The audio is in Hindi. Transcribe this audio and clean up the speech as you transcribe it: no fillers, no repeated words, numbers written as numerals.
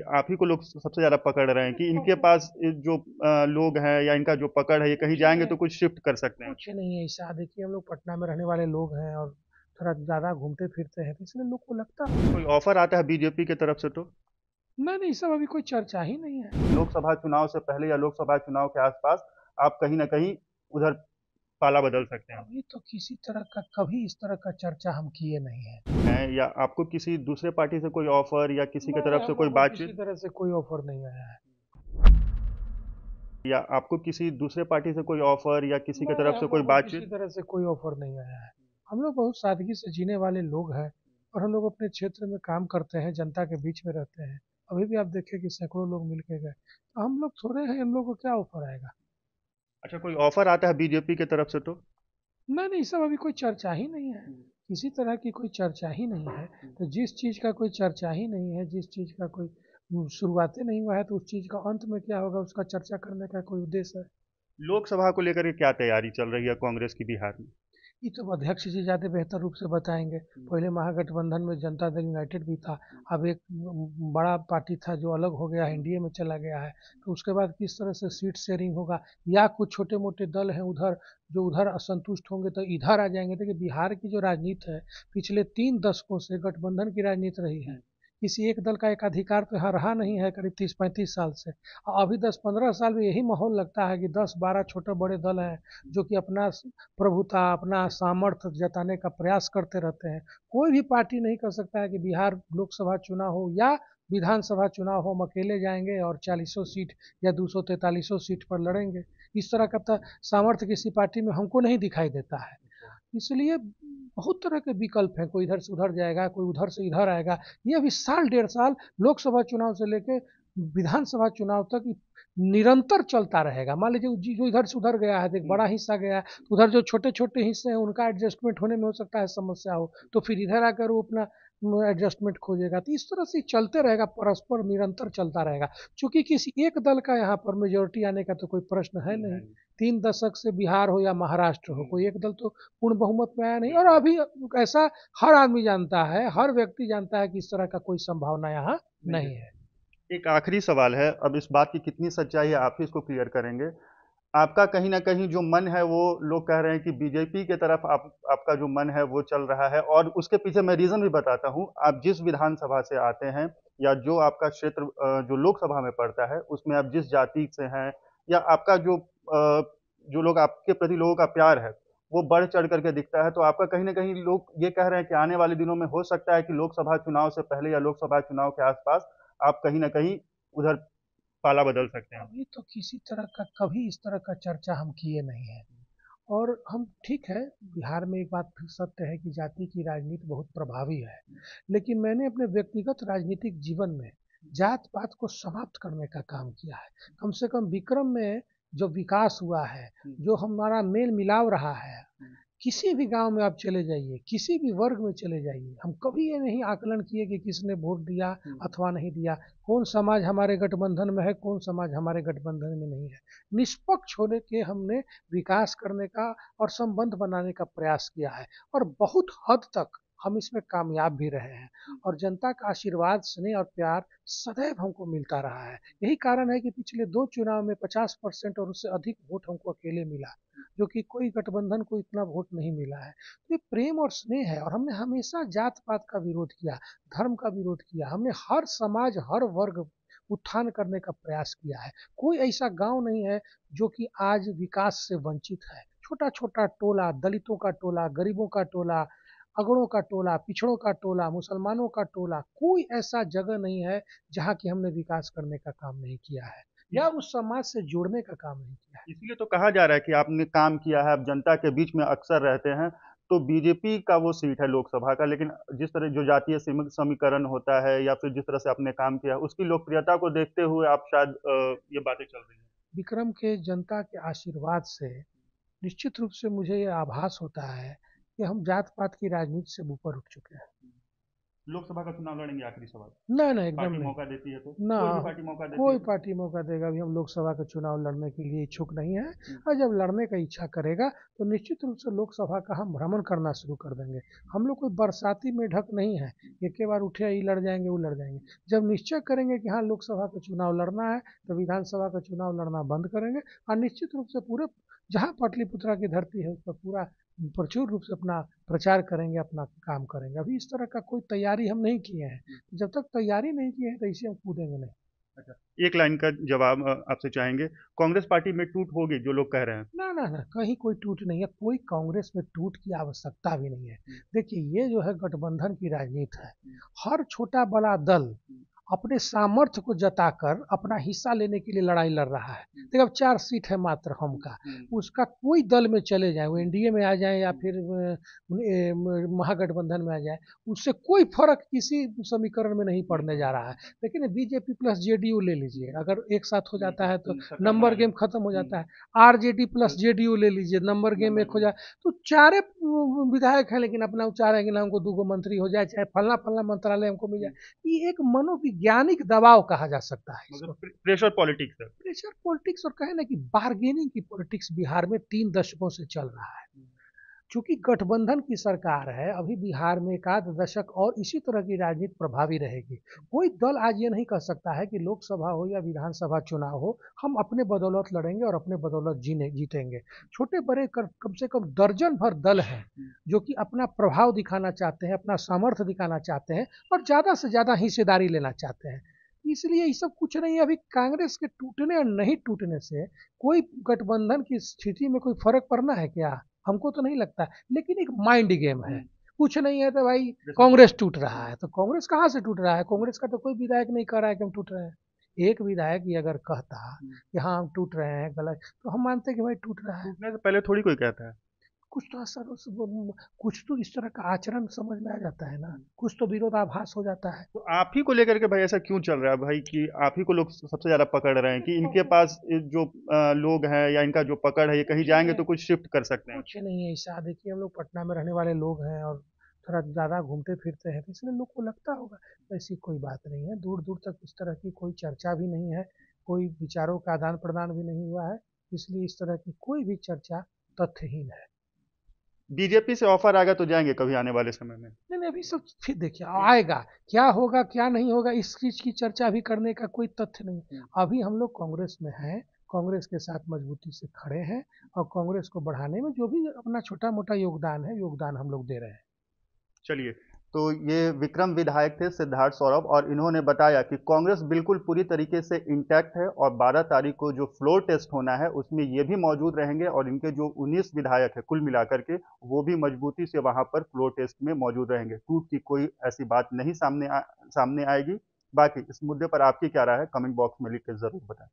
आप ही को लोग सबसे ज्यादा पकड़ रहे हैं कि इनके पास ये जो लोग हैं या इनका जो पकड़ है, ये कहीं कुछ नहीं जाएंगे है, तो कुछ शिफ्ट कर सकते हैं। कुछ नहीं है ऐसा। देखिए हम लोग पटना में रहने वाले लोग हैं और थोड़ा ज़्यादा घूमते फिरते हैं, तो इसलिए लोग को लगता होगा। कोई ऑफर आता है बीजेपी की तरफ से तो नहीं नहीं, सब अभी कोई चर्चा ही नहीं है। लोकसभा चुनाव से पहले या लोकसभा चुनाव के आसपास आप कहीं ना कहीं उधर पाला बदल सकते अभी तो किसी तरह का कभी इस तरह का चर्चा हम किए नहीं है। हैं, या आपको किसी दूसरे पार्टी से कोई ऑफर या किसी की नहीं, तरफ से हम कोई लोग को किसी बातचीत, तरह से कोई ऑफर नहीं आया है। या आपको किसी दूसरे पार्टी से कोई ऑफर या किसी की नहीं, तरफ से हम कोई लोग को किसी बातचीत। तरह से कोई ऑफर नहीं आया है। हम लोग बहुत सादगी से जीने वाले लोग हैं और हम लोग अपने क्षेत्र में काम करते हैं, जनता के बीच में रहते हैं। अभी भी आप देखें कि सैकड़ों लोग मिल के गए, तो हम लोग थोड़े हैं, हम लोग को क्या ऑफर आएगा। अच्छा, कोई ऑफर आता है बीजेपी की तरफ से तो नहीं नहीं, सब अभी कोई चर्चा ही नहीं है। किसी तरह की कोई चर्चा ही नहीं है। तो जिस चीज़ का कोई चर्चा ही नहीं है, जिस चीज़ का कोई शुरुआतें नहीं हुआ है, तो उस चीज़ का अंत में क्या होगा, उसका चर्चा करने का कोई उद्देश्य है। लोकसभा को लेकर के क्या तैयारी चल रही है कांग्रेस की बिहार में। ये तो अध्यक्ष जी ज़्यादा बेहतर रूप से बताएंगे। पहले महागठबंधन में जनता दल यूनाइटेड भी था। अब एक बड़ा पार्टी था जो अलग हो गया है, एनडीए में चला गया है। तो उसके बाद किस तरह से सीट शेयरिंग होगा, या कुछ छोटे मोटे दल हैं उधर जो उधर असंतुष्ट होंगे तो इधर आ जाएंगे। देखिए बिहार की जो राजनीति है, पिछले 3 दशकों से गठबंधन की राजनीति रही है। किसी एक दल का एकाधिकार तो यहाँ रहा नहीं है करीब 30-35 साल से। और अभी 10-15 साल में यही माहौल लगता है कि 10-12 छोटे बड़े दल हैं जो कि अपना प्रभुता, अपना सामर्थ्य जताने का प्रयास करते रहते हैं। कोई भी पार्टी नहीं कर सकता है कि बिहार लोकसभा चुनाव हो या विधानसभा चुनाव हो, हम अकेले जाएंगे और 40 सीट या 243 सीट पर लड़ेंगे। इस तरह का तो सामर्थ्य किसी पार्टी में हमको नहीं दिखाई देता है। इसलिए बहुत तरह के विकल्प हैं, कोई इधर से उधर जाएगा, कोई उधर से इधर आएगा। ये अभी साल 1.5 साल लोकसभा चुनाव से लेके विधानसभा चुनाव तक निरंतर चलता रहेगा। मान लीजिए जो इधर से उधर गया है, एक बड़ा हिस्सा गया है, तो उधर जो छोटे छोटे हिस्से हैं उनका एडजस्टमेंट होने में हो सकता है समस्या हो, तो फिर इधर आकर वो अपना एडजस्टमेंट खोजेगा। तो इस तरह से चलते रहेगा, परस्पर निरंतर चलता रहेगा। चूंकि किसी एक दल का यहाँ पर मेजोरिटी आने का तो कोई प्रश्न है नहीं। 3 दशक से बिहार हो या महाराष्ट्र हो, कोई एक दल तो पूर्ण बहुमत में आया नहीं। और अभी ऐसा हर आदमी जानता है, हर व्यक्ति जानता है कि इस तरह का कोई संभावना यहाँ नहीं है। एक आखिरी सवाल है, अब इस बात की कितनी सच्चाई है आप ही इसको क्लियर करेंगे। आपका कहीं ना कहीं जो मन है वो लोग कह रहे हैं कि बीजेपी की तरफ आपका जो मन है वो चल रहा है, और उसके पीछे मैं रीजन भी बताता हूँ। आप जिस विधानसभा से आते हैं या जो आपका क्षेत्र जो लोकसभा में पड़ता है उसमें आप जिस जाति से हैं, या आपका जो लोग आपके प्रति लोगों का प्यार है वो बढ़ चढ़ करके दिखता है, तो आपका कहीं ना कहीं लोग ये कह रहे हैं कि आने वाले दिनों में हो सकता है कि लोकसभा चुनाव से पहले या लोकसभा चुनाव के आसपास आप कहीं ना कहीं उधर पाला बदल सकते हैं। अभी तो किसी तरह का कभी इस तरह का चर्चा हम किए नहीं है। और हम ठीक है, बिहार में एक बात फिर सत्य है कि जाति की राजनीति बहुत प्रभावी है। लेकिन मैंने अपने व्यक्तिगत राजनीतिक जीवन में जात पात को समाप्त करने का काम किया है। कम से कम विक्रम में जो विकास हुआ है, जो हमारा मेल मिलाव रहा है, किसी भी गांव में आप चले जाइए, किसी भी वर्ग में चले जाइए, हम कभी ये नहीं आकलन किए कि किसने वोट दिया अथवा नहीं दिया, कौन समाज हमारे गठबंधन में है, कौन समाज हमारे गठबंधन में नहीं है। निष्पक्ष होने के हमने विकास करने का और संबंध बनाने का प्रयास किया है, और बहुत हद तक हम इसमें कामयाब भी रहे हैं। और जनता का आशीर्वाद, स्नेह और प्यार सदैव हमको मिलता रहा है। यही कारण है कि पिछले 2 चुनाव में 50% और उससे अधिक वोट हमको अकेले मिला, जो कि कोई गठबंधन को इतना वोट नहीं मिला है। तो ये प्रेम और स्नेह है। और हमने हमेशा जात पात का विरोध किया, धर्म का विरोध किया। हमने हर समाज, हर वर्ग उत्थान करने का प्रयास किया है। कोई ऐसा गांव नहीं है जो कि आज विकास से वंचित है। छोटा छोटा टोला, दलितों का टोला, गरीबों का टोला, अगड़ों का टोला, पिछड़ों का टोला, मुसलमानों का टोला, कोई ऐसा जगह नहीं है जहाँ की हमने विकास करने का काम नहीं किया है या उस समाज से जुड़ने का काम नहीं किया है। इसीलिए तो कहा जा रहा है कि आपने काम किया है, आप जनता के बीच में अक्सर रहते हैं। तो बीजेपी का वो सीट है लोकसभा का, लेकिन जिस तरह जो जातीय समीकरण होता है या फिर जिस तरह से आपने काम किया उसकी लोकप्रियता को देखते हुए आप शायद ये बातें चल रही हैं। विक्रम के जनता के आशीर्वाद से निश्चित रूप से मुझे ये आभास होता है कि हम जात पात की राजनीति से ऊपर उठ चुके हैं। लोकसभा का चुनाव लड़ेंगे? आखिरी सवाल। ना ना, एकदम पार्टी नहीं। मौका देती है तो? ना, कोई भी पार्टी मौका देती कोई है तो? पार्टी मौका देगा, अभी हम लोकसभा का चुनाव लड़ने के लिए इच्छुक नहीं है। हम्म, और जब लड़ने का इच्छा करेगा तो निश्चित रूप से लोकसभा का हम भ्रमण करना शुरू कर देंगे। हम लोग कोई बरसाती मेढक नहीं है, एक के बार उठे ये लड़ जाएंगे वो लड़ जाएंगे। जब निश्चय करेंगे कि हाँ लोकसभा का चुनाव लड़ना है तो विधानसभा का चुनाव लड़ना बंद करेंगे। और निश्चित रूप से पूरे जहाँ पाटलिपुत्रा की धरती है उस पर पूरा प्रचुर रूप से अपना प्रचार करेंगे, अपना काम करेंगे। अभी इस तरह का कोई तैयारी हम नहीं किए हैं। जब तक तैयारी नहीं किए हैं तो इसे हम कूदेंगे नहीं। अच्छा, एक लाइन का जवाब आपसे चाहेंगे। कांग्रेस पार्टी में टूट होगी जो लोग कह रहे हैं? ना ना ना, कहीं कोई टूट नहीं है, कोई कांग्रेस में टूट की आवश्यकता भी नहीं है। हम्म, देखिए ये जो है गठबंधन की राजनीति है। हम्म, हर छोटा बड़ा दल हम्म, अपने सामर्थ्य को जताकर अपना हिस्सा लेने के लिए लड़ाई लड़ रहा है। हम्म, देखिए अब 4 सीट है मात्र हम का, हम्म, उसका कोई दल में चले जाए, वो एनडीए में आ जाए या हम्म, फिर महागठबंधन में आ जाए, उससे कोई फर्क किसी समीकरण में नहीं पड़ने जा रहा है। लेकिन बीजेपी प्लस जेडीयू ले लीजिए, अगर एक साथ हो जाता है तो सरकार नंबर बना गेम लें। खत्म हो जाता है। आरजेडी प्लस जेडीयू ले लीजिए, नंबर गेम नंबर एक हो गेम। जाए तो चारे विधायक हैं, लेकिन अपना चाह रहे हैं कि हमको 2 गो मंत्री हो जाए, चाहे फलना फलना मंत्रालय हमको मिल जाए। ये एक मनोवैज्ञानिक दबाव कहा जा सकता है मतलब इसको। प्रेशर पॉलिटिक्स है। प्रेशर पॉलिटिक्स, और कहे ना कि बार्गेनिंग की पॉलिटिक्स बिहार में 3 दशकों से चल रहा है। चूंकि गठबंधन की सरकार है अभी बिहार में एक आध दशक और इसी तरह की राजनीति प्रभावी रहेगी। कोई दल आज ये नहीं कह सकता है कि लोकसभा हो या विधानसभा चुनाव हो हम अपने बदौलत लड़ेंगे और अपने बदौलत जीतेंगे। छोटे बड़े कम से कम दर्जन भर दल हैं जो कि अपना प्रभाव दिखाना चाहते हैं, अपना सामर्थ्य दिखाना चाहते हैं और ज़्यादा से ज़्यादा हिस्सेदारी लेना चाहते हैं। इसलिए ये सब कुछ नहीं है। अभी कांग्रेस के टूटने और नहीं टूटने से कोई गठबंधन की स्थिति में कोई फर्क पड़ना है क्या? हमको तो नहीं लगता। लेकिन एक माइंड गेम है, कुछ नहीं है तो भाई जैसे कांग्रेस टूट रहा है, तो कांग्रेस कहाँ से टूट रहा है? कांग्रेस का तो कोई विधायक नहीं कह रहा है कि हम टूट रहे हैं। एक विधायक ये अगर कहता कि हाँ हम टूट रहे हैं गलत, तो हम मानते कि भाई टूट रहा है। टूटने से पहले थोड़ी कोई कहता है। कुछ तो असर कुछ तो इस तरह का आचरण समझ में आ जाता है ना, कुछ तो विरोधाभास हो जाता है। तो आप ही को लेकर के भाई ऐसा क्यों चल रहा है भाई कि आप ही को लोग सबसे ज्यादा पकड़ रहे हैं कि इनके पास ये जो लोग हैं या इनका जो पकड़ है ये कहीं कुछ जाएंगे नहीं, तो कुछ शिफ्ट कर सकते हैं? कुछ नहीं है ऐसा। देखिए हम लोग पटना में रहने वाले लोग हैं और थोड़ा ज़्यादा घूमते फिरते हैं, तो इसलिए लोग को लगता होगा। ऐसी कोई बात नहीं है, दूर दूर तक इस तरह की कोई चर्चा भी नहीं है, कोई विचारों का आदान प्रदान भी नहीं हुआ है। इसलिए इस तरह की कोई भी चर्चा तथ्यहीन है। बीजेपी से ऑफर आएगा तो जाएंगे कभी आने वाले समय में? नहीं नहीं, अभी सब फिर देखिए आएगा, क्या होगा क्या नहीं होगा इस चीज की चर्चा भी करने का कोई तथ्य नहीं। अभी हम लोग कांग्रेस में हैं, कांग्रेस के साथ मजबूती से खड़े हैं और कांग्रेस को बढ़ाने में जो भी अपना छोटा मोटा योगदान है योगदान हम लोग दे रहे हैं। चलिए, तो ये विक्रम विधायक थे सिद्धार्थ सौरभ, और इन्होंने बताया कि कांग्रेस बिल्कुल पूरी तरीके से इंटैक्ट है और 12 तारीख को जो फ्लोर टेस्ट होना है उसमें ये भी मौजूद रहेंगे और इनके जो 19 विधायक है कुल मिलाकर के वो भी मजबूती से वहां पर फ्लोर टेस्ट में मौजूद रहेंगे। टूट की कोई ऐसी बात नहीं सामने आएगी। बाकी इस मुद्दे पर आपकी क्या राय है, कमेंट बॉक्स में लिख के जरूर बताएं।